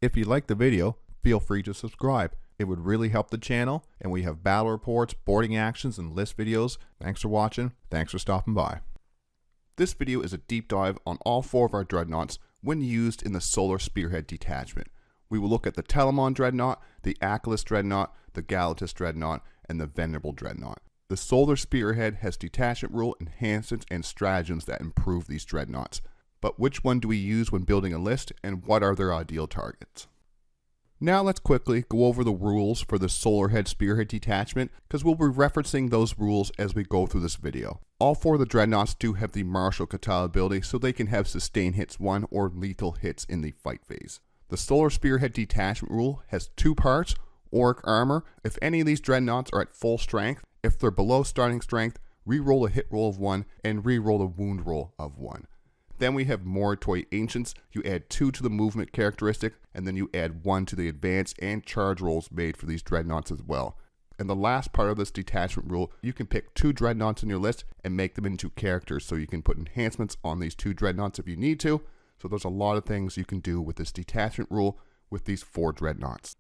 If you liked the video, feel free to subscribe. It would really help the channel, and we have battle reports, boarding actions, and list videos. Thanks for watching. Thanks for stopping by. This video is a deep dive on all 4 of our dreadnoughts when used in the Solar Spearhead Detachment. We will look at the Telemon Dreadnought, the Achillus Dreadnought, the Galatus Dreadnought, and the Venerable Dreadnought. The Solar Spearhead has detachment rule, enhancements, and stratagems that improve these dreadnoughts. But which one do we use when building a list, and what are their ideal targets? Now let's quickly go over the rules for the Solarhead Spearhead Detachment, because we'll be referencing those rules as we go through this video. All 4 of the dreadnoughts do have the martial kata ability, so they can have sustained hits 1 or lethal hits in the fight phase. The Solar Spearhead Detachment rule has 2 parts: Auric Armor. If any of these dreadnoughts are at full strength, if they're below starting strength, re-roll a hit roll of 1 and re-roll a wound roll of 1. Then we have Moritoi Ancients. You add 2 to the movement characteristic, and then you add 1 to the advance and charge rolls made for these dreadnoughts as well. And the last part of this detachment rule, you can pick 2 dreadnoughts in your list and make them into characters, so you can put enhancements on these 2 dreadnoughts if you need to. So there's a lot of things you can do with this detachment rule with these 4 dreadnoughts.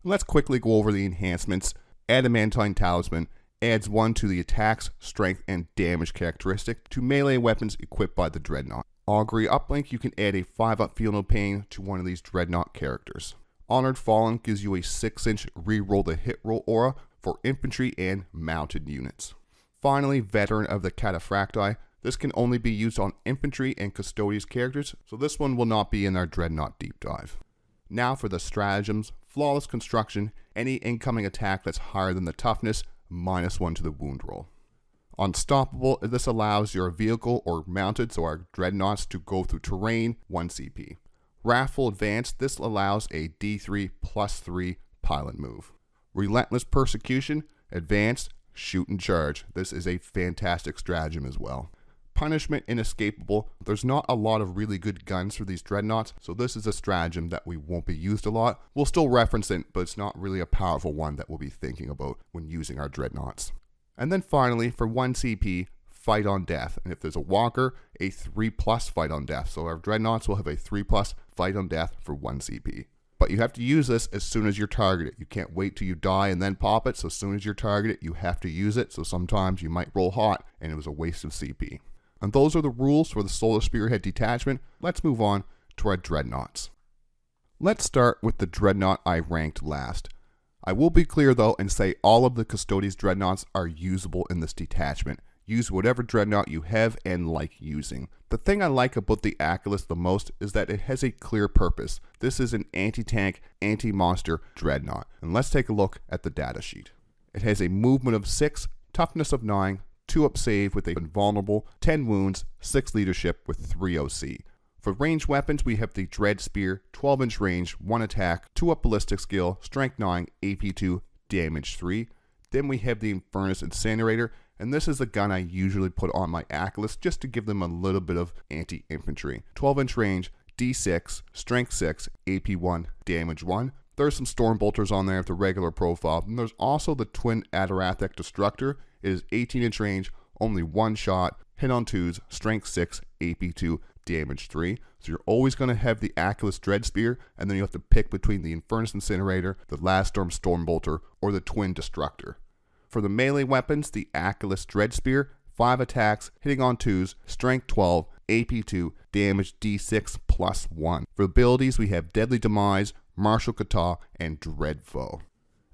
Let's quickly go over the enhancements. Adamantine Talisman adds 1 to the attacks, strength, and damage characteristic to melee weapons equipped by the dreadnought. Augury Uplink, you can add a 5-up Feel No Pain to one of these dreadnought characters. Honored Fallen gives you a 6-inch re-roll the hit roll aura for infantry and mounted units. Finally, Veteran of the Cataphracti. This can only be used on infantry and custodies characters, so this one will not be in our dreadnought deep dive. Now for the stratagems. Flawless construction, any incoming attack that's higher than the toughness, -1 to the wound roll. Unstoppable, this allows your vehicle or mounted, so our dreadnoughts, to go through terrain, 1 CP. Wrathful Advance, this allows a D3 +3 pilot move. Relentless Persecution, advance, shoot and charge. This is a fantastic stratagem as well. Punishment Inescapable, there's not a lot of really good guns for these dreadnoughts, so this is a stratagem that we won't be used a lot. We'll still reference it, but it's not really a powerful one that we'll be thinking about when using our dreadnoughts. And then finally, for 1 CP, Fight on Death. And if there's a walker, a 3+ Fight on Death. So our dreadnoughts will have a 3+ Fight on Death for 1 CP. But you have to use this as soon as you're targeted. You can't wait till you die and then pop it. So as soon as you're targeted, you have to use it. So sometimes you might roll hot and it was a waste of CP. And those are the rules for the Solar Spearhead Detachment. Let's move on to our dreadnoughts. Let's start with the dreadnought I ranked last. I will be clear though and say all of the Custodes Dreadnoughts are usable in this detachment. Use whatever dreadnought you have and like using. The thing I like about the Achillus the most is that it has a clear purpose. This is an anti-tank, anti-monster dreadnought. And let's take a look at the datasheet. It has a movement of 6, toughness of 9, 2-up save with a invulnerable, 10 wounds, 6 leadership with 3 OC. For ranged weapons, we have the Dread Spear, 12-inch range, 1 attack, 2-up ballistic skill, strength 9, AP 2, damage 3. Then we have the Infernus Incinerator, and this is the gun I usually put on my Achillus just to give them a little bit of anti-infantry. 12-inch range, D6, strength 6, AP 1, damage 1. There's some Stormbolters on there with the regular profile, and there's also the Twin Adarathic Destructor. It is 18-inch range, only 1 shot, hit on 2s, strength 6, AP 2, damage 3. So you're always going to have the Achillus Dread Spear, and then you have to pick between the Infernus Incinerator, the Last Storm Stormbolter, or the Twin Destructor. For the melee weapons, the Achillus Dread Spear, 5 attacks, hitting on 2s, strength 12, AP 2, damage D6 +1. For abilities, we have Deadly Demise, Martial Kata, and Dreadfoe.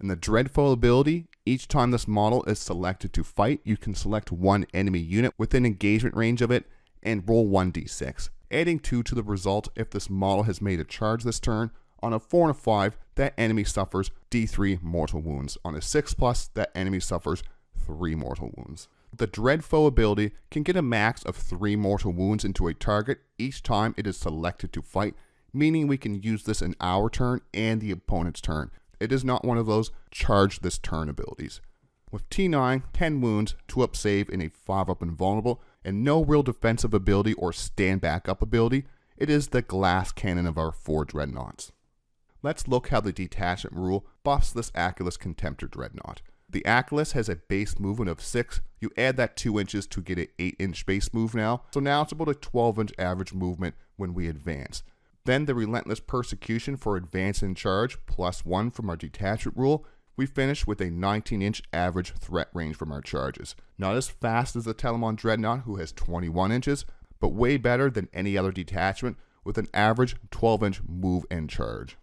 In the Dreadfoe ability, each time this model is selected to fight, you can select 1 enemy unit within engagement range of it and roll 1d6, adding 2 to the result if this model has made a charge this turn. On a 4 and a 5, that enemy suffers D3 mortal wounds. On a 6+, that enemy suffers 3 mortal wounds. The Dreadfoe ability can get a max of 3 mortal wounds into a target each time it is selected to fight, meaning we can use this in our turn and the opponent's turn. It is not one of those charge this turn abilities. With T9, 10 wounds, 2-up save, and a 5-up invulnerable, and no real defensive ability or stand back up ability, it is the glass cannon of our 4 dreadnoughts. Let's look how the detachment rule buffs this Achillus Contemptor Dreadnought. The Achillus has a base movement of 6. You add that 2 inches to get an 8-inch base move now. So now it's about a 12-inch average movement when we advance. Then the Relentless Persecution for advance and charge, +1 from our detachment rule. We finish with a 19-inch average threat range from our charges. Not as fast as the Telemon Dreadnought, who has 21 inches, but way better than any other detachment with an average 12-inch move and charge.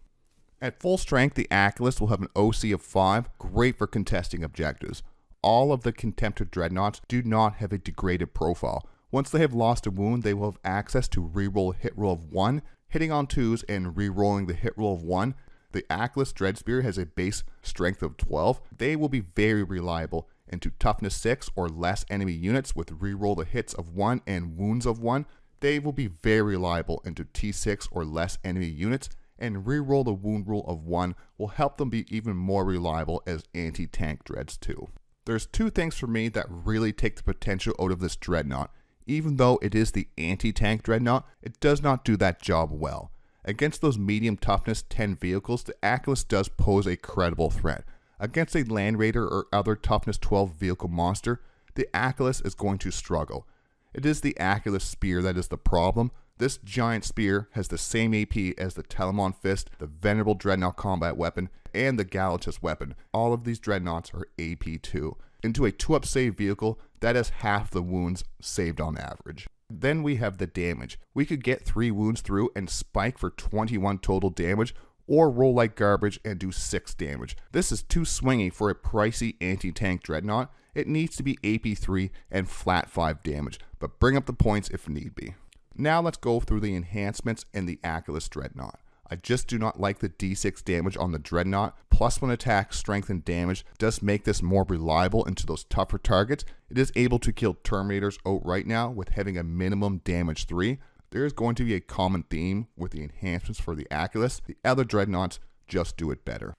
At full strength, the Achillus will have an OC of 5, great for contesting objectives. All of the Contemptor Dreadnoughts do not have a degraded profile. Once they have lost a wound, they will have access to reroll a hit roll of 1, hitting on 2s and rerolling the hit roll of 1. The Achillus Dreadspear has a base strength of 12. They will be very reliable into toughness 6 or less enemy units with reroll the hits of 1 and wounds of 1. They will be very reliable into T6 or less enemy units, and reroll the wound rule of 1 will help them be even more reliable as anti-tank dreads too. There's 2 things for me that really take the potential out of this dreadnought. Even though it is the anti-tank dreadnought, it does not do that job well. Against those medium toughness 10 vehicles, the Achillus does pose a credible threat. Against a Land Raider or other toughness 12 vehicle monster, the Achillus is going to struggle. It is the Achillus Spear that is the problem. This giant spear has the same AP as the Telemon Fist, the Venerable Dreadnought combat weapon, and the Galatus weapon. All of these dreadnoughts are AP2. Into a 2-up save vehicle, that is half the wounds saved on average. Then we have the damage. We could get 3 wounds through and spike for 21 total damage, or roll like garbage and do 6 damage. This is too swingy for a pricey anti-tank dreadnought. It needs to be AP3 and flat 5 damage, but bring up the points if need be. Now let's go through the enhancements in the Achillus Dreadnought. I just do not like the D6 damage on the Dreadnought. +1 attack, strength, and damage does make this more reliable into those tougher targets. It is able to kill Terminators outright now with having a minimum damage 3. There is going to be a common theme with the enhancements for the Achillus. The other Dreadnoughts just do it better.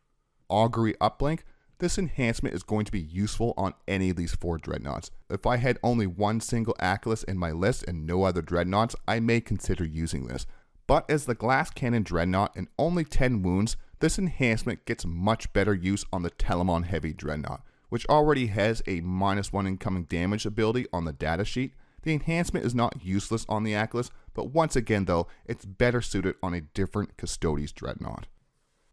Augury Uplink. This enhancement is going to be useful on any of these 4 Dreadnoughts. If I had only one single Achillus in my list and no other Dreadnoughts, I may consider using this. But as the Glass Cannon Dreadnought and only 10 wounds, this enhancement gets much better use on the Telemon Heavy Dreadnought, which already has a -1 incoming damage ability on the datasheet. The enhancement is not useless on the Achillus, but once again though, it's better suited on a different Custodes Dreadnought.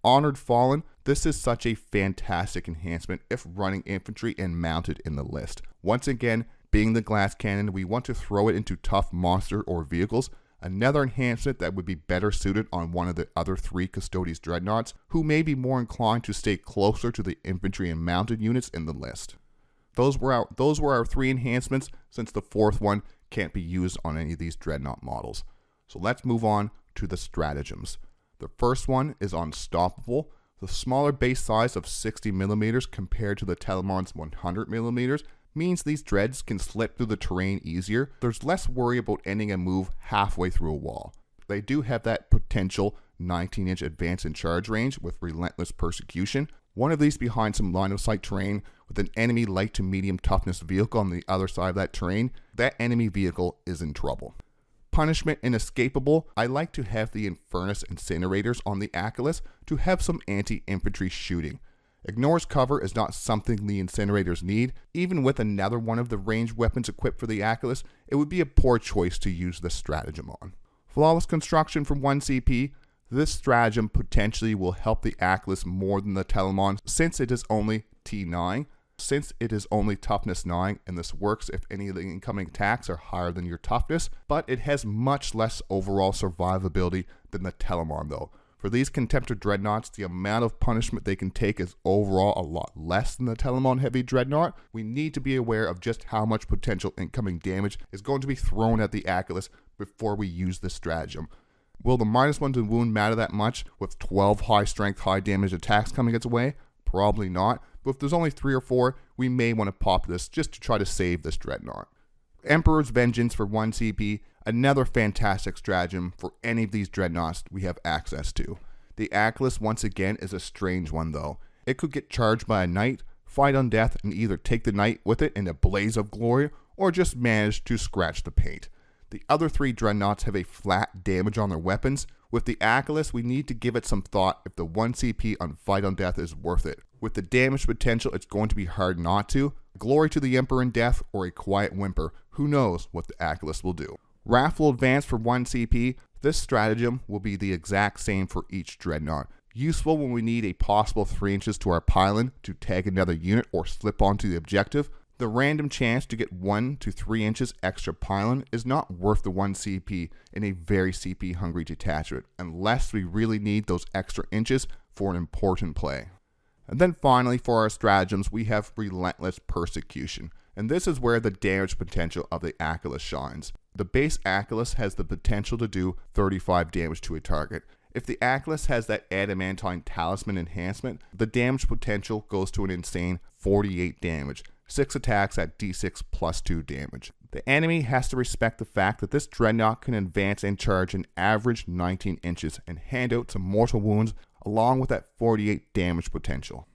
Honored Fallen, this is such a fantastic enhancement if running infantry and mounted in the list. Once again, being the glass cannon, we want to throw it into tough monster or vehicles. Another enhancement that would be better suited on one of the other 3 Custodes Dreadnoughts, who may be more inclined to stay closer to the infantry and mounted units in the list. Those were our 3 enhancements, since the 4th one can't be used on any of these Dreadnought models. So let's move on to the stratagems. The first one is Unstoppable. The smaller base size of 60mm compared to the Telemon's 100mm means these dreads can slip through the terrain easier. There's less worry about ending a move halfway through a wall. They do have that potential 19-inch advance and charge range with Relentless Persecution. One of these behind some line of sight terrain with an enemy light to medium toughness vehicle on the other side of that terrain, that enemy vehicle is in trouble. Punishment Inescapable. I like to have the Infernus Incinerators on the Achillus to have some anti-infantry shooting. Ignores cover is not something the Incinerators need. Even with another one of the ranged weapons equipped for the Achillus, it would be a poor choice to use this stratagem on. Flawless Construction for 1 CP. This stratagem potentially will help the Achillus more than the Telemon since it is only T9. Since it is only toughness 9, and this works if any of the incoming attacks are higher than your toughness, but it has much less overall survivability than the Telemon though. For these Contemptor Dreadnoughts, the amount of punishment they can take is overall a lot less than the Telemon Heavy Dreadnought. We need to be aware of just how much potential incoming damage is going to be thrown at the Achillus before we use this stratagem. Will the -1 to wound matter that much with 12 high strength, high damage attacks coming its way? Probably not. But if there's only 3 or 4, we may want to pop this just to try to save this Dreadnought. Emperor's Vengeance for 1 CP, another fantastic stratagem for any of these Dreadnoughts we have access to. The Achillus once again is a strange one though. It could get charged by a knight, fight on death, and either take the knight with it in a blaze of glory, or just manage to scratch the paint. The other 3 Dreadnoughts have a flat damage on their weapons. With the Achillus, we need to give it some thought if the 1 CP on fight on death is worth it. With the damage potential, it's going to be hard not to. Glory to the Emperor in death or a quiet whimper. Who knows what the Achillus will do. Wrath will advance for 1 CP. This stratagem will be the exact same for each Dreadnought. Useful when we need a possible 3 inches to our pylon to tag another unit or slip onto the objective. The random chance to get 1 to 3 inches extra pylon is not worth the 1 CP in a very CP hungry detachment, unless we really need those extra inches for an important play. And then finally, for our stratagems, we have Relentless Persecution, and this is where the damage potential of the Achillus shines. The base Achillus has the potential to do 35 damage to a target. If the Achillus has that Adamantine Talisman enhancement, the damage potential goes to an insane 48 damage, 6 attacks at d6 plus 2 damage. The enemy has to respect the fact that this Dreadnought can advance and charge an average 19 inches and hand out some mortal wounds along with that 48 damage potential.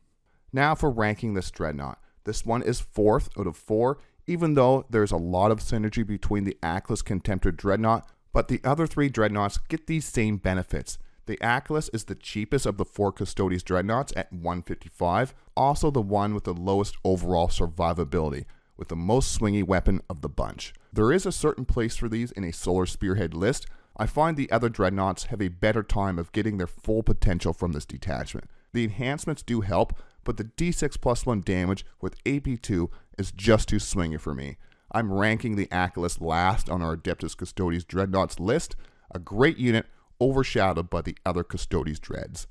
Now for ranking this Dreadnought. This one is 4th out of 4, even though there's a lot of synergy between the Achillus Contemptor Dreadnought, but the other 3 Dreadnoughts get these same benefits. The Achillus is the cheapest of the 4 Custodes Dreadnoughts at 155, also the one with the lowest overall survivability, with the most swingy weapon of the bunch. There is a certain place for these in a Solar Spearhead list. I find the other Dreadnoughts have a better time of getting their full potential from this detachment. The enhancements do help, but the d6 plus 1 damage with AP2 is just too swingy for me. I'm ranking the Achillus last on our Adeptus Custodes Dreadnoughts list, a great unit overshadowed by the other Custodes Dreads.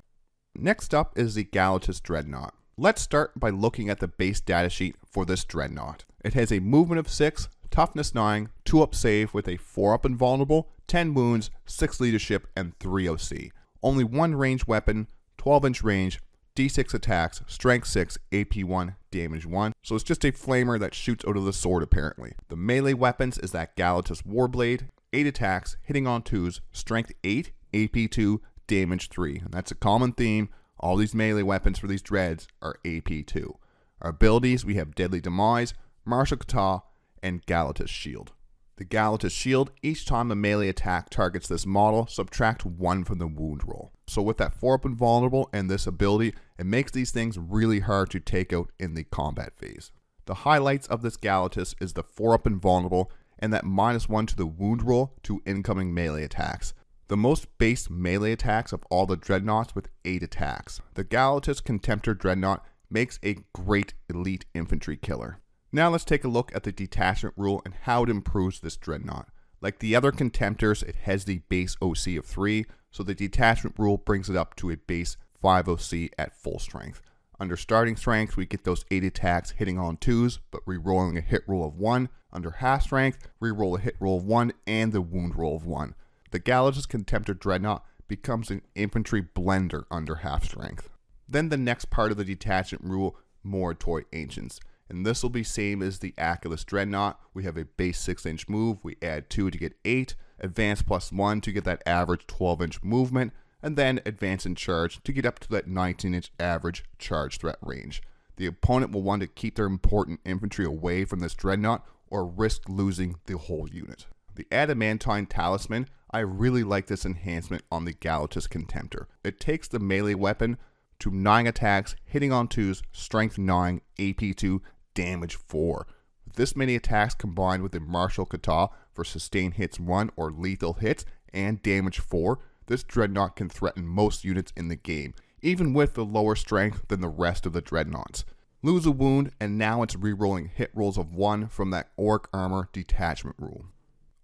Next up is the Galatus Dreadnought. Let's start by looking at the base datasheet for this Dreadnought. It has a movement of 6, toughness 9, 2-up save with a 4-up invulnerable, 10 wounds, 6 leadership, and 3 OC. Only 1 ranged weapon, 12-inch range, d6 attacks, strength 6, AP 1, damage 1. So it's just a flamer that shoots out of the sword apparently. The melee weapons is that Galatus Warblade, 8 attacks, hitting on 2s, strength 8, AP 2, damage 3. And that's a common theme. All these melee weapons for these dreads are AP 2. Our abilities, we have Deadly Demise, Martial Kata, and Galatus Shield. The Galatus Shield, each time a melee attack targets this model, subtract 1 from the wound roll. So with that 4-up invulnerable and this ability, it makes these things really hard to take out in the combat phase. The highlights of this Galatus is the 4-up invulnerable and that -1 to the wound roll to incoming melee attacks. The most base melee attacks of all the Dreadnoughts with 8 attacks. The Galatus Contemptor Dreadnought makes a great elite infantry killer. Now let's take a look at the detachment rule and how it improves this Dreadnought. Like the other Contemptors, it has the base OC of 3, so the detachment rule brings it up to a base 5 OC at full strength. Under starting strength, we get those 8 attacks hitting on 2s, but re-rolling a hit roll of 1. Under half strength, re-roll a hit roll of 1 and the wound roll of 1. The Galatus Contemptor Dreadnought becomes an infantry blender under half strength. Then the next part of the detachment rule, Moratory Ancients. And this will be same as the Achillus Dreadnought. We have a base 6-inch move, we add 2 to get 8, advance plus 1 to get that average 12-inch movement, and then advance and charge to get up to that 19-inch average charge threat range. The opponent will want to keep their important infantry away from this Dreadnought or risk losing the whole unit. The Adamantine Talisman, I really like this enhancement on the Galatus Contemptor. It takes the melee weapon to 9 attacks, hitting on 2s, strength 9, AP 2, damage 4. With this many attacks combined with the Martial Kata for sustained hits 1 or lethal hits and damage 4, this Dreadnought can threaten most units in the game, even with the lower strength than the rest of the Dreadnoughts. Lose a wound, and now it's re-rolling hit rolls of 1 from that Orc Armor detachment rule.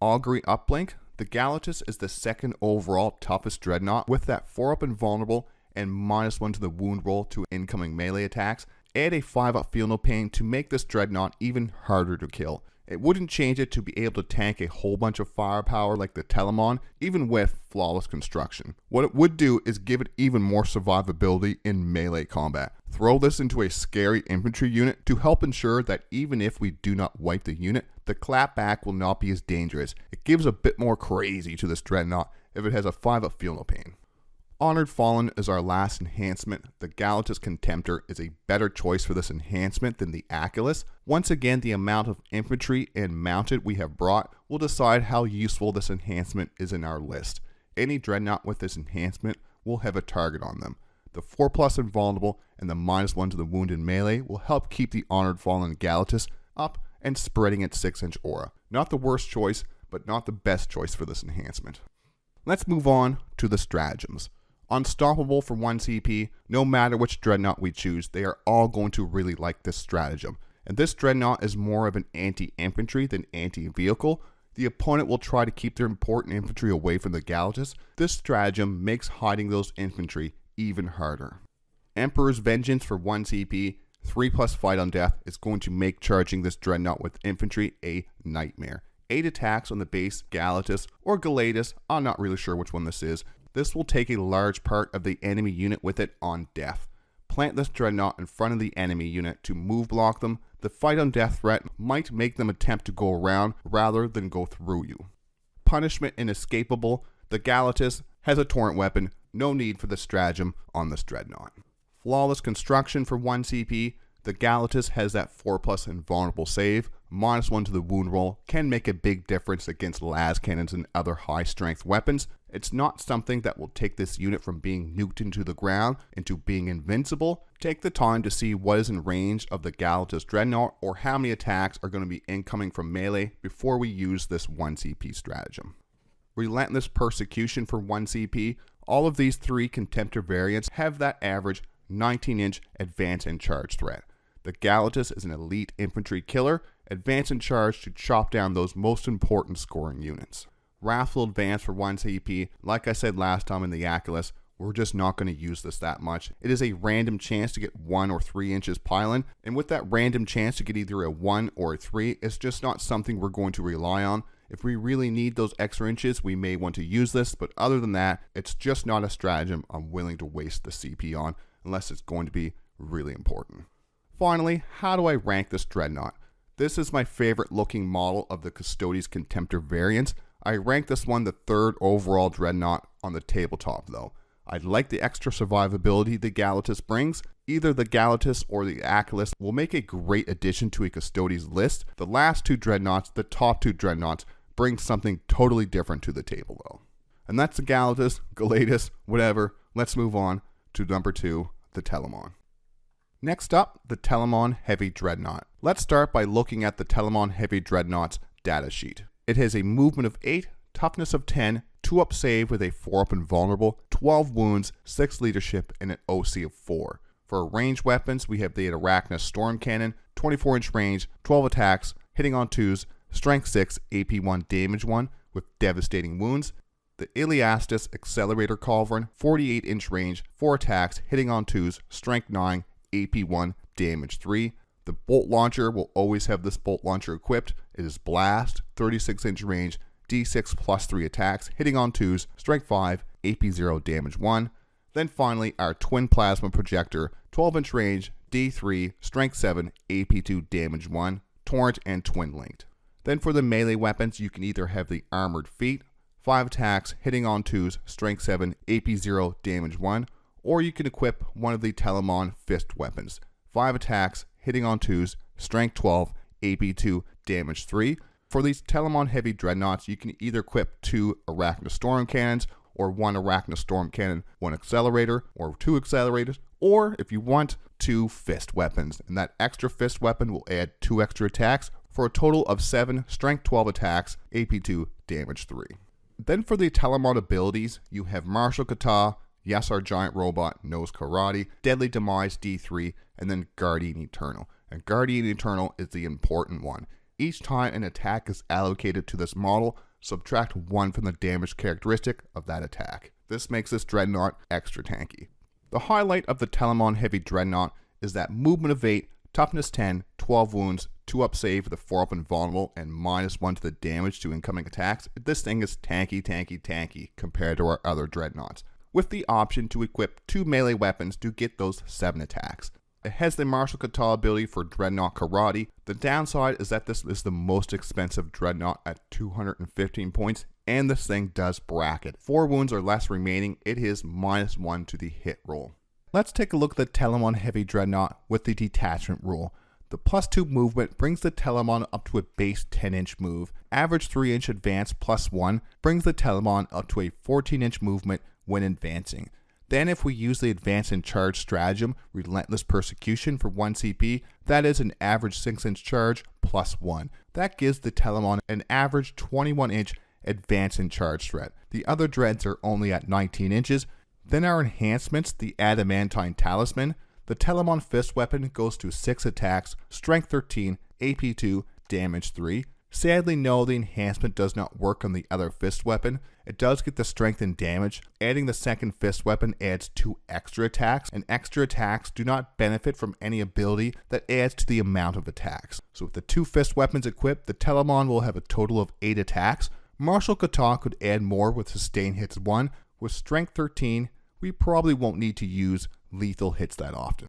Augury Uplink, the Galatus is the 2nd overall toughest Dreadnought with that 4-up invulnerable and -1 to the wound roll to incoming melee attacks. Add a 5-up Feel No Pain to make this Dreadnought even harder to kill. It wouldn't change it to be able to tank a whole bunch of firepower like the Telemon, even with flawless construction. What it would do is give it even more survivability in melee combat. Throw this into a scary infantry unit to help ensure that even if we do not wipe the unit, the clapback will not be as dangerous. It gives a bit more crazy to this Dreadnought if it has a 5-up Feel No Pain. Honored Fallen is our last enhancement. The Galatus Contemptor is a better choice for this enhancement than the Achillus. Once again, the amount of infantry and mounted we have brought will decide how useful this enhancement is in our list. Any Dreadnought with this enhancement will have a target on them. The 4+ invulnerable and the -1 to the wound in melee will help keep the Honored Fallen Galatus up and spreading its 6-inch aura. Not the worst choice, but not the best choice for this enhancement. Let's move on to the stratagems. Unstoppable for 1 CP, no matter which dreadnought we choose, they are all going to really like this stratagem. And this dreadnought is more of an anti-infantry than anti-vehicle. The opponent will try to keep their important infantry away from the Galatus. This stratagem makes hiding those infantry even harder. Emperor's Vengeance for 1 CP, 3+ fight on death is going to make charging this dreadnought with infantry a nightmare. 8 attacks on the base Galatus or Galatus, I'm not really sure which one this is. This will take a large part of the enemy unit with it on death. Plant this dreadnought in front of the enemy unit to move block them. The fight on death threat might make them attempt to go around rather than go through you. Punishment inescapable. The Galatus has a torrent weapon. No need for the stratagem on this dreadnought. Flawless construction for 1 CP. The Galatus has that 4+ invulnerable save. -1 to the wound roll can make a big difference against las cannons and other high strength weapons. It's not something that will take this unit from being nuked into the ground into being invincible. Take the time to see what is in range of the Galatus Dreadnought or how many attacks are going to be incoming from melee before we use this 1 CP stratagem. Relentless Persecution for 1 CP. All of these 3 Contemptor variants have that average 19-inch advance and charge threat. The Galatus is an elite infantry killer, advance and charge to chop down those most important scoring units. Wrathful Advance for 1 CP, like I said last time in the Achillus, we're just not going to use this that much. It is a random chance to get 1 or 3 inches pylon, and with that random chance to get either a 1 or a 3, it's just not something we're going to rely on. If we really need those extra inches, we may want to use this, but other than that, it's just not a stratagem I'm willing to waste the CP on, unless it's going to be really important. Finally, how do I rank this dreadnought? This is my favorite looking model of the Custodes Contemptor variants. I rank this one the 3rd overall dreadnought on the tabletop though. I like the extra survivability the Galatus brings. Either the Galatus or the Achillus will make a great addition to a Custodes list. The last 2 dreadnoughts, the top 2 dreadnoughts, bring something totally different to the table though. And that's the Galatus, Galatus, whatever. Let's move on to number 2, the Telemon. Next up, the Telemon Heavy Dreadnought. Let's start by looking at the Telemon Heavy Dreadnought's datasheet. It has a movement of 8, toughness of 10, 2-up save with a 4-up invulnerable, 12 wounds, 6 leadership, and an OC of 4. For ranged weapons, we have the Adeptus Storm Cannon, 24-inch range, 12 attacks, hitting on 2s, strength 6, AP 1, damage 1, with devastating wounds. The Iliastus Accelerator Culverin, 48-inch range, 4 attacks, hitting on 2s, strength 9, AP 1, damage 3. The bolt launcher will always have this bolt launcher equipped. It is Blast, 36-inch range, D6 plus 3 attacks, hitting on 2s, strength 5, AP 0, damage 1. Then finally, our Twin Plasma Projector, 12-inch range, D3, strength 7, AP 2, damage 1, torrent and twin linked. Then for the melee weapons, you can either have the Armored Feet, 5 attacks, hitting on 2s, strength 7, AP 0, damage 1, or you can equip one of the Telemon Fist weapons, 5 attacks, hitting on 2s, strength 12, AP 2, damage 3. For these Telemon Heavy Dreadnoughts, you can either equip 2 Arachnid Storm Cannons, or 1 Arachnid Storm Cannon, 1 Accelerator, or 2 Accelerators, or if you want, 2 Fist weapons. And that extra Fist weapon will add 2 extra attacks for a total of 7 strength 12 attacks, AP 2, damage 3. Then for the Telemon abilities, you have Martial Kata, Yes, our Giant Robot knows Karate, Deadly Demise D3, and then Guardian Eternal. And Guardian Eternal is the important one. Each time an attack is allocated to this model, subtract 1 from the damage characteristic of that attack. This makes this Dreadnought extra tanky. The highlight of the Telemon Heavy Dreadnought is that movement of 8, toughness 10, 12 wounds, 2-up save with a 4-up invulnerable, and -1 to the damage to incoming attacks. This thing is tanky compared to our other Dreadnoughts, with the option to equip 2 melee weapons to get those 7 attacks. It has the Martial Kata ability for Dreadnought Karate. The downside is that this is the most expensive Dreadnought at 215 points, and this thing does bracket. 4 wounds or less remaining, it is -1 to the hit roll. Let's take a look at the Telemon Heavy Dreadnought with the detachment rule. The +2 movement brings the Telemon up to a base 10-inch move. Average 3-inch advance +1 brings the Telemon up to a 14-inch movement when advancing. Then if we use the Advanced and Charge Stratagem, Relentless Persecution for 1 CP, that is an average 6-inch charge plus 1. That gives the Telemon an average 21-inch Advanced and Charge threat. The other dreads are only at 19 inches. Then our enhancements, the Adamantine Talisman. The Telemon fist weapon goes to 6 attacks, strength 13, AP 2, damage 3. Sadly, no, the enhancement does not work on the other fist weapon. It does get the strength and damage. Adding the second fist weapon adds 2 extra attacks, and extra attacks do not benefit from any ability that adds to the amount of attacks. So with the 2 fist weapons equipped, the Telemon will have a total of 8 attacks. Martial Kata could add more with sustain hits 1. With strength 13, we probably won't need to use lethal hits that often.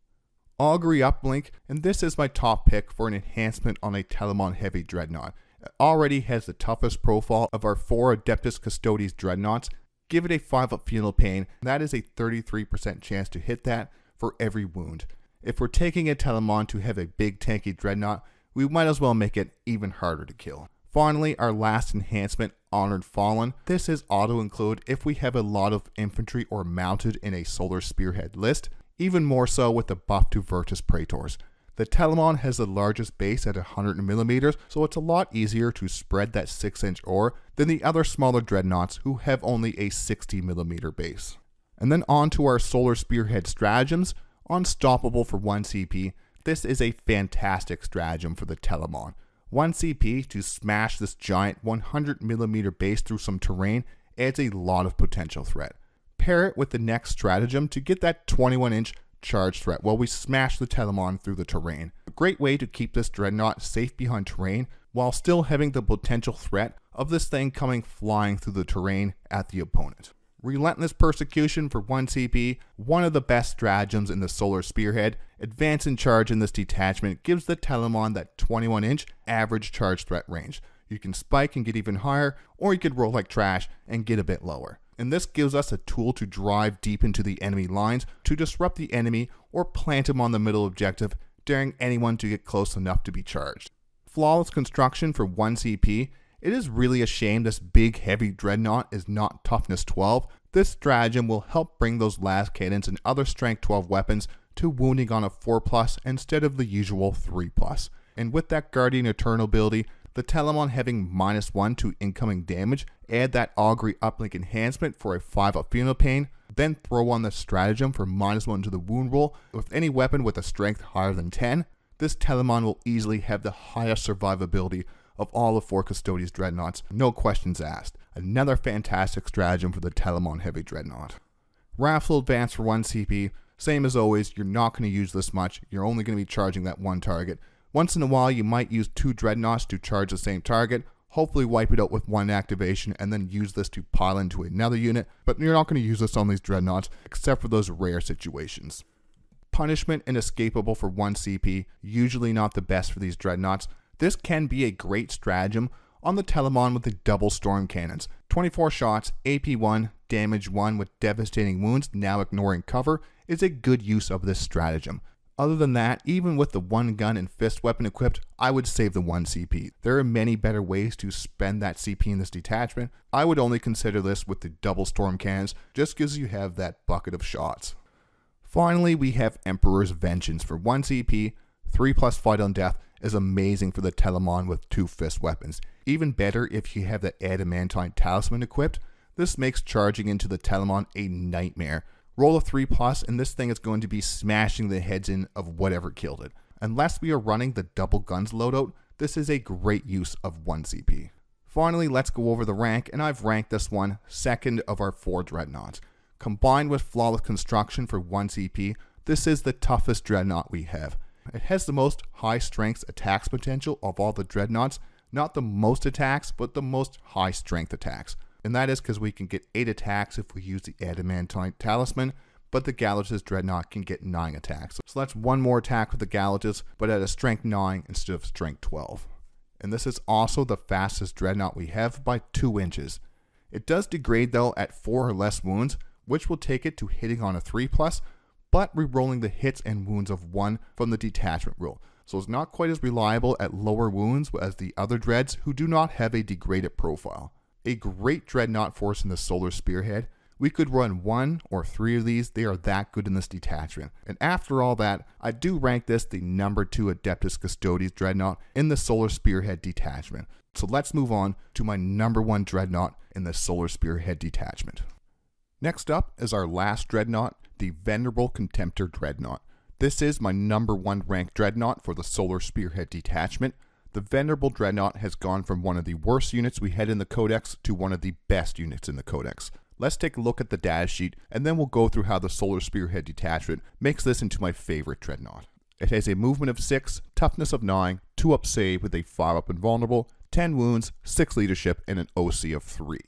Augury Uplink, and this is my top pick for an enhancement on a Telemon Heavy Dreadnought. It already has the toughest profile of our 4 Adeptus Custodes Dreadnoughts. Give it a 5-up funeral pain, and that is a 33% chance to hit that for every wound. If we're taking a Telemon to have a big tanky Dreadnought, we might as well make it even harder to kill. Finally, our last enhancement, Honored Fallen. This is auto-include if we have a lot of infantry or mounted in a Solar Spearhead list, even more so with the buff to Virtus Praetors. The Telemon has the largest base at 100mm, so it's a lot easier to spread that 6-inch ore than the other smaller dreadnoughts who have only a 60mm base. And then on to our Solar Spearhead stratagems. Unstoppable for 1 CP. This is a fantastic stratagem for the Telemon. 1 CP to smash this giant 100mm base through some terrain adds a lot of potential threat. Pair it with the next stratagem to get that 21-inch charge threat while we smash the Telemon through the terrain. A great way to keep this dreadnought safe behind terrain while still having the potential threat of this thing coming flying through the terrain at the opponent. Relentless Persecution for 1 CP, one of the best stratagems in the Solar Spearhead. Advance and Charge in this detachment gives the Telemon that 21-inch average charge threat range. You can spike and get even higher, or you could roll like trash and get a bit lower. And this gives us a tool to drive deep into the enemy lines to disrupt the enemy or plant him on the middle objective, daring anyone to get close enough to be charged. Flawless Construction for 1 CP. It is really a shame this big heavy dreadnought is not toughness 12. This stratagem will help bring those last cannons and other strength 12 weapons to wounding on a 4+ instead of the usual 3+. And with that Guardian Eternal ability, the Telemon having -1 to incoming damage, add that Augury Uplink enhancement for a 5-up funeral pain, then throw on the stratagem for -1 to the wound roll with any weapon with a strength higher than 10. This Telemon will easily have the highest survivability of all the 4 Custodes Dreadnoughts, no questions asked. Another fantastic stratagem for the Telemon Heavy Dreadnought. Wrathful Advance for 1 CP, same as always, you're not going to use this much, you're only going to be charging that one target. Once in a while, you might use 2 Dreadnoughts to charge the same target, hopefully wipe it out with 1 activation, and then use this to pile into another unit, but you're not going to use this on these Dreadnoughts, except for those rare situations. Punishment Inescapable for 1 CP, usually not the best for these Dreadnoughts. This can be a great stratagem on the Telemon with the double storm cannons. 24 shots, AP 1, damage 1 with devastating wounds, now ignoring cover, is a good use of this stratagem. Other than that, even with the 1 gun and fist weapon equipped, I would save the 1 CP. There are many better ways to spend that CP in this detachment. I would only consider this with the double storm cannons, just because you have that bucket of shots. Finally, we have Emperor's Vengeance for 1 CP. 3+ fight on death is amazing for the Telemon with 2 fist weapons. Even better if you have the Adamantine Talisman equipped. This makes charging into the Telemon a nightmare. Roll a 3+ and this thing is going to be smashing the heads in of whatever killed it. Unless we are running the double guns loadout, this is a great use of 1 CP. Finally, let's go over the rank, and I've ranked this one second of our 4 Dreadnoughts. Combined with Flawless Construction for 1 CP, this is the toughest Dreadnought we have. It has the most high strength attacks potential of all the Dreadnoughts, not the most attacks, but the most high strength attacks. And that is because we can get 8 attacks if we use the Adamantine Talisman, but the Galatus Dreadnought can get 9 attacks. So that's 1 more attack with the Galatus, but at a strength 9 instead of strength 12. And this is also the fastest Dreadnought we have by 2 inches. It does degrade though at 4 or less wounds, which will take it to hitting on a 3+, but rerolling the hits and wounds of 1 from the detachment rule. So it's not quite as reliable at lower wounds as the other dreads who do not have a degraded profile. A great Dreadnought force in the Solar Spearhead. We could run 1 or 3 of these, they are that good in this detachment. And after all that, I do rank this the number 2 Adeptus Custodes Dreadnought in the Solar Spearhead detachment. So let's move on to my number 1 Dreadnought in the Solar Spearhead detachment. Next up is our last Dreadnought, the Venerable Contemptor Dreadnought. This is my number 1 ranked Dreadnought for the Solar Spearhead detachment. The Venerable Dreadnought has gone from one of the worst units we had in the Codex to one of the best units in the Codex. Let's take a look at the data sheet, and then we'll go through how the Solar Spearhead detachment makes this into my favorite Dreadnought. It has a movement of 6, toughness of 9, 2-up save with a 5-up invulnerable, 10 wounds, 6 leadership, and an OC of 3.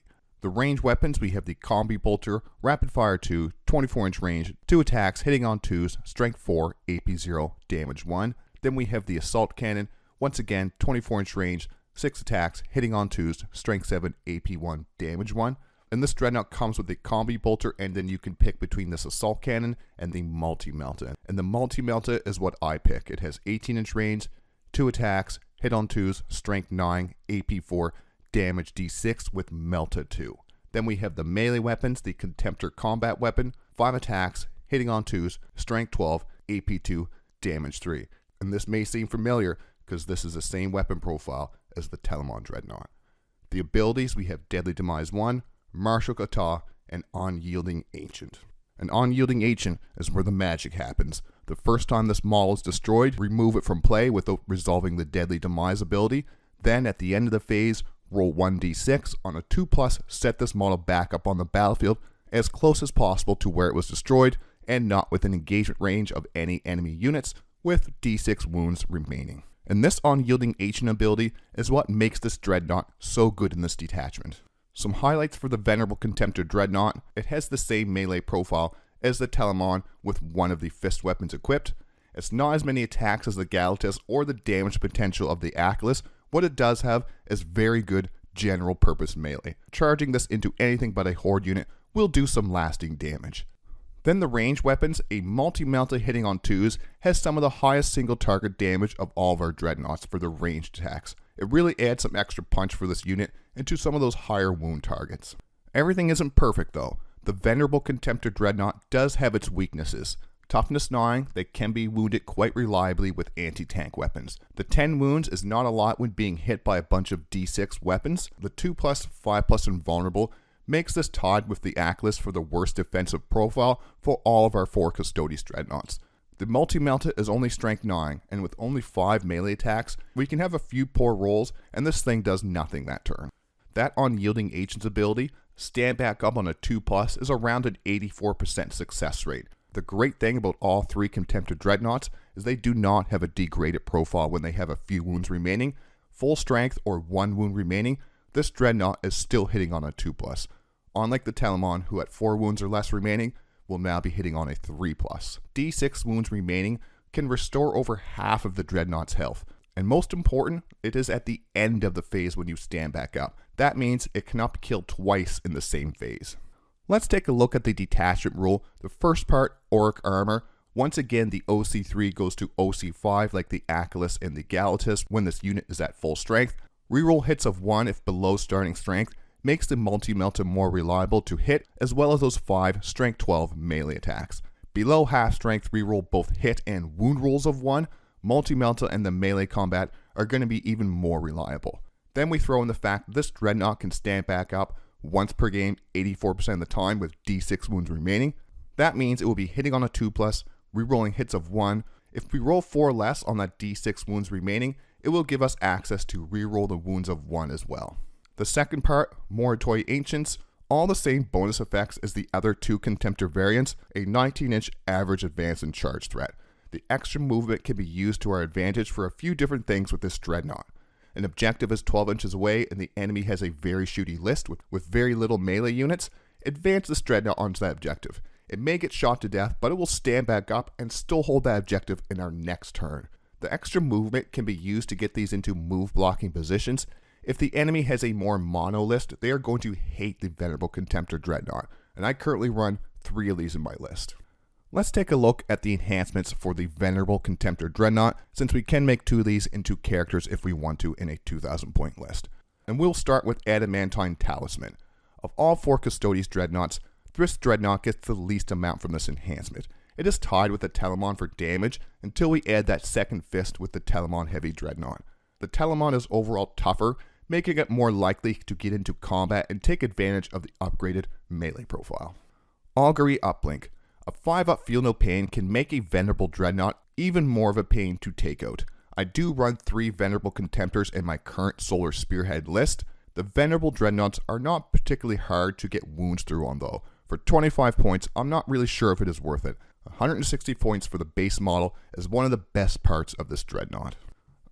The range weapons, we have the Combi Bolter, Rapid Fire 2, 24-inch range, 2 attacks, hitting on 2s, strength 4, AP 0, damage 1. Then we have the Assault Cannon, once again, 24-inch range, 6 attacks, hitting on 2s, strength 7, AP 1, damage 1. And this Dreadnought comes with the Combi Bolter, and then you can pick between this Assault Cannon and the Multi-Melta. And the Multi-Melta is what I pick. It has 18-inch range, 2 attacks, hit on 2s, strength 9, AP 4, damage D6 with Melta 2. Then we have the melee weapons, the Contemptor Combat Weapon, 5 attacks, hitting on 2s, strength 12, AP 2, damage 3. And this may seem familiar because this is the same weapon profile as the Telemon Dreadnought. The abilities, we have Deadly Demise 1, Martial Kata, and Unyielding Ancient. An Unyielding Ancient is where the magic happens. The first time this model is destroyed, remove it from play without resolving the Deadly Demise ability. Then at the end of the phase, roll 1d6 on a 2+, set this model back up on the battlefield as close as possible to where it was destroyed and not within engagement range of any enemy units, with d6 wounds remaining. And this Unyielding Ancient ability is what makes this Dreadnought so good in this detachment. Some highlights for the Venerable Contemptor Dreadnought: it has the same melee profile as the Telemon with one of the fist weapons equipped. It's not as many attacks as the Galatus or the damage potential of the Achillus. What it does have is very good general purpose melee. Charging this into anything but a horde unit will do some lasting damage. Then the range weapons, a Multi-Melta hitting on 2s, has some of the highest single target damage of all of our Dreadnoughts for the ranged attacks. It really adds some extra punch for this unit into some of those higher wound targets. Everything isn't perfect though. The Venerable Contemptor Dreadnought does have its weaknesses. Toughness 9, they can be wounded quite reliably with anti-tank weapons. The 10 wounds is not a lot when being hit by a bunch of D6 weapons. The 2+, 5+ invulnerable makes this tied with the Achillus for the worst defensive profile for all of our 4 Custodes Dreadnoughts. The Multi-Melta is only strength 9, and with only 5 melee attacks, we can have a few poor rolls, and this thing does nothing that turn. That Unyielding Ancient's ability, stand back up on a 2+, is around an 84% success rate. The great thing about all 3 Contemptor Dreadnoughts is they do not have a degraded profile when they have a few wounds remaining. Full strength or 1 wound remaining, this Dreadnought is still hitting on a 2+. Unlike the Telemon, who at 4 wounds or less remaining, will now be hitting on a 3+. D6 wounds remaining can restore over half of the Dreadnought's health. And most important, it is at the end of the phase when you stand back up. That means it cannot be killed twice in the same phase. Let's take a look at the detachment rule. The first part, Auric Armor. Once again, the OC3 goes to OC5 like the Achillus and the Galatus when this unit is at full strength. Reroll hits of 1 if below starting strength makes the Multi-Melta more reliable to hit, as well as those 5 strength 12 melee attacks. Below half strength, reroll both hit and wound rolls of 1. Multi-Melta and the melee combat are going to be even more reliable. Then we throw in the fact that this Dreadnought can stand back up once per game 84% of the time with D6 wounds remaining. That means it will be hitting on a 2+, rerolling hits of 1. If we roll 4 less on that D6 wounds remaining, it will give us access to reroll the wounds of 1 as well. The second part, Moratory Ancients, all the same bonus effects as the other 2 Contemptor variants, a 19-inch average advance and charge threat. The extra movement can be used to our advantage for a few different things with this Dreadnought. An objective is 12 inches away and the enemy has a very shooty list with very little melee units. Advance this Dreadnought onto that objective. It may get shot to death, but it will stand back up and still hold that objective in our next turn. The extra movement can be used to get these into move blocking positions. If the enemy has a more mono list, they are going to hate the Venerable Contemptor Dreadnought, and I currently run 3 of these in my list. Let's take a look at the enhancements for the Venerable Contemptor Dreadnought, since we can make 2 of these into characters if we want to in a 2,000 point list. And we'll start with Adamantine Talisman. Of all 4 Custodes Dreadnoughts, This Dreadnought gets the least amount from this enhancement. It is tied with the Telemon for damage until we add that second fist with the Telemon Heavy Dreadnought. The Telemon is overall tougher, making it more likely to get into combat and take advantage of the upgraded melee profile. Augury Uplink. A 5-up Feel No Pain can make a Venerable Dreadnought even more of a pain to take out. I do run 3 Venerable Contemptors in my current Solar Spearhead list. The Venerable Dreadnoughts are not particularly hard to get wounds through on though. For 25 points, I'm not really sure if it is worth it. 160 points for the base model is one of the best parts of this Dreadnought.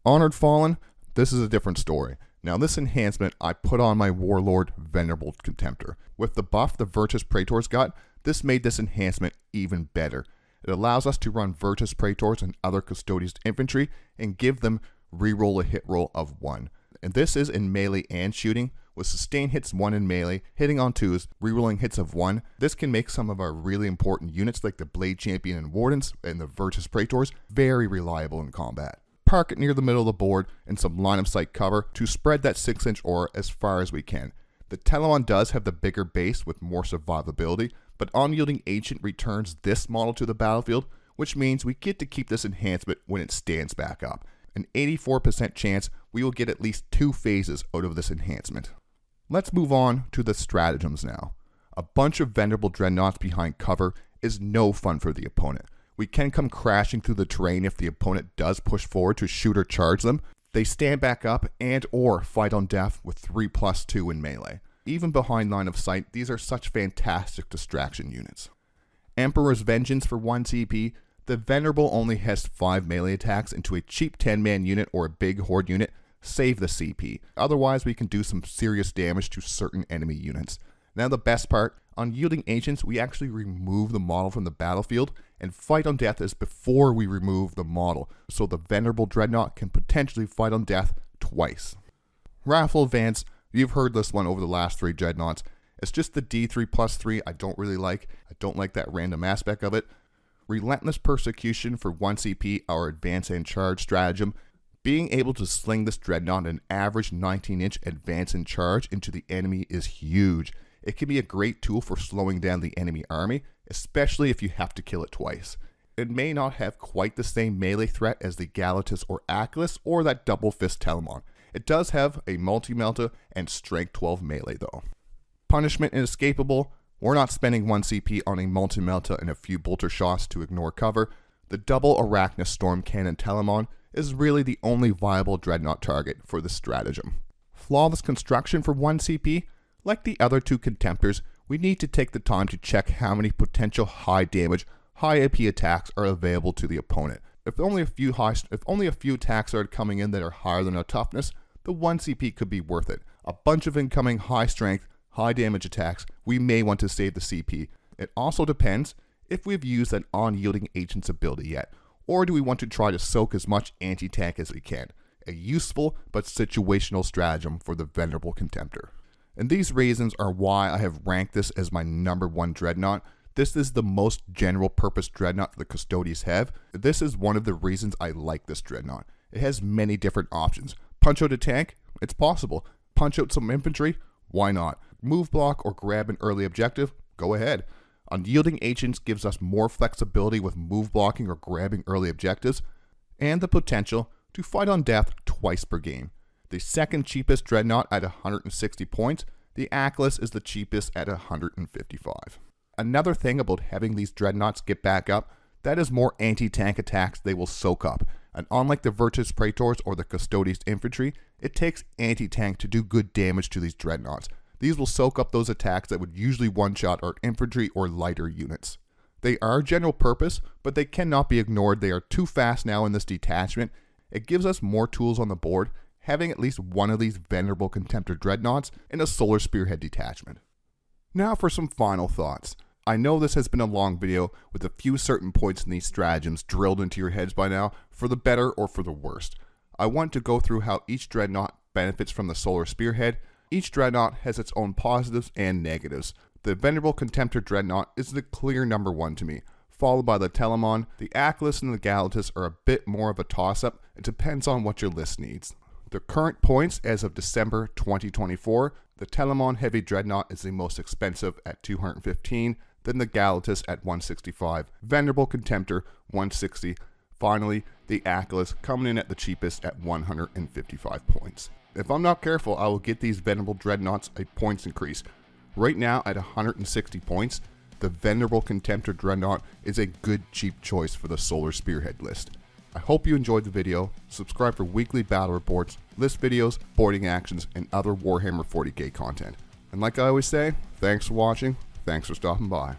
Honored Fallen, this is a different story. Now this enhancement I put on my Warlord Venerable Contemptor. With the buff the Virtus Praetors got, this made this enhancement even better. It allows us to run Virtus Praetors and other Custodes infantry and give them reroll a hit roll of 1. And this is in melee and shooting, with sustained hits 1 in melee, hitting on 2s, rerolling hits of 1. This can make some of our really important units like the Blade Champion and Wardens and the Virtus Praetors very reliable in combat. Park it near the middle of the board and some line of sight cover to spread that 6-inch aura as far as we can. The Telemon does have the bigger base with more survivability, but Unyielding Ancient returns this model to the battlefield, which means we get to keep this enhancement when it stands back up. An 84% chance we will get at least 2 phases out of this enhancement. Let's move on to the stratagems now. A bunch of Venerable Dreadnoughts behind cover is no fun for the opponent. We can come crashing through the terrain if the opponent does push forward to shoot or charge them. They stand back up and or fight on death with 3+2 in melee. Even behind line of sight, these are such fantastic distraction units. Emperor's Vengeance for 1 CP. The Venerable only has 5 melee attacks into a cheap 10-man unit or a big horde unit. Save the CP. Otherwise, we can do some serious damage to certain enemy units. Now the best part, on Yielding Ancients, we actually remove the model from the battlefield, and fight on death is before we remove the model, so the Venerable Dreadnought can potentially fight on death twice. Raffle Advance, you've heard this one over the last 3 Dreadnoughts. It's just the D3+3 I don't really like. I don't like that random aspect of it. Relentless Persecution for 1 CP, our Advance and Charge stratagem. Being able to sling this Dreadnought an average 19-inch advance and charge into the enemy is huge. It can be a great tool for slowing down the enemy army, especially if you have to kill it twice. It may not have quite the same melee threat as the Galatus or Achillus or that double fist Telemon. It does have a multi-melta and strength 12 melee though. Punishment Inescapable. We're not spending 1 CP on a multi-melta and a few bolter shots to ignore cover. The double Arachnus Storm Cannon Telemon is really the only viable Dreadnought target for this stratagem. Flawless Construction for 1 CP. Like the other 2 Contemptors, we need to take the time to check how many potential high damage, high AP attacks are available to the opponent. If only a few attacks are coming in that are higher than our toughness, the 1 CP could be worth it. A bunch of incoming high strength, high damage attacks, we may want to save the CP. It also depends if we've used that Unyielding Ancient's ability yet, or do we want to try to soak as much anti-tank as we can. A useful but situational stratagem for the Venerable Contemptor. And these reasons are why I have ranked this as my number 1 Dreadnought. This is the most general purpose Dreadnought the Custodes have. This is one of the reasons I like this Dreadnought. It has many different options. Punch out a tank? It's possible. Punch out some infantry? Why not? Move block or grab an early objective? Go ahead. Unyielding Ancients gives us more flexibility with move blocking or grabbing early objectives, and the potential to fight on death twice per game. The second cheapest Dreadnought at 160 points, the Achillus is the cheapest at 155. Another thing about having these Dreadnoughts get back up, that is more anti-tank attacks they will soak up. And unlike the Virtus Praetors or the Custodes infantry, it takes anti-tank to do good damage to these Dreadnoughts. These will soak up those attacks that would usually one-shot our infantry or lighter units. They are general purpose, but they cannot be ignored. They are too fast now in this detachment. It gives us more tools on the board, having at least one of these Venerable Contemptor Dreadnoughts in a Solar Spearhead detachment. Now for some final thoughts. I know this has been a long video with a few certain points in these stratagems drilled into your heads by now, for the better or for the worst. I want to go through how each Dreadnought benefits from the Solar Spearhead. Each Dreadnought has its own positives and negatives. The Venerable Contemptor Dreadnought is the clear number 1 to me, followed by the Telemon. The Achillus and the Galatus are a bit more of a toss-up. It depends on what your list needs. The current points as of December 2024, The Telemon Heavy Dreadnought is the most expensive at $215, then the Galatus at $165, Venerable Contemptor $160, finally the Achillus coming in at the cheapest at 155 points. If I'm not careful, I will get these Venerable Dreadnoughts a points increase. Right now at 160 points, the Venerable Contemptor Dreadnought is a good cheap choice for the Solar Spearhead list. I hope you enjoyed the video. Subscribe for weekly battle reports, list videos, boarding actions, and other Warhammer 40K content. And like I always say, thanks for watching, thanks for stopping by.